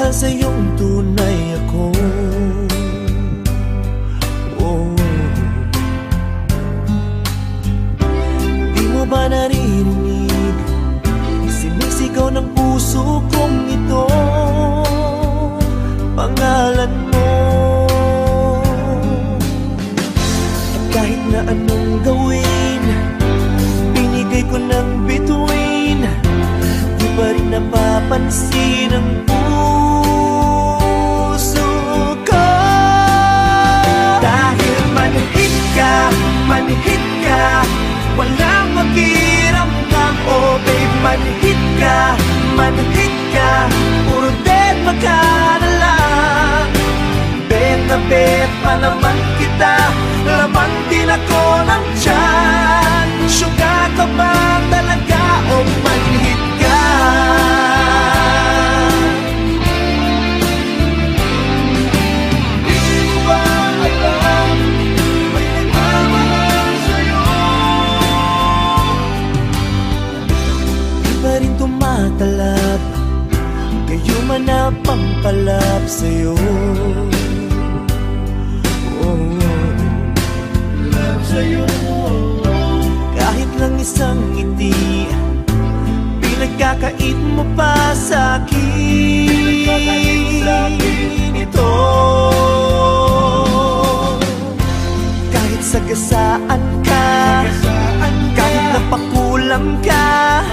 dahil sa iyong tunay ako. Di mo ba naririnig? Sinisigaw ng puso kong ito, pangalan mo. At kahit na anong gawin, binigay ko ng bituin, di pa rin napapansin ang puso ko. Dahil manhid ka, walang makiramdam. Oh babe, manhid ka, puro dead ka na lang. Bet na bet pa naman kita, laman din ako ng tiyan. Syuga ka ba talaga o manhid ka? Di ko ba alam, may nagmamahal sa'yo? Di pa rin tumatalab, kayo man na pampalap sa'yo. Love sa'yo. Kahit lang isang ngiti, pinagkakait mo pa sa'kin ito. Kahit sagasaan ka, kahit napakulam ka,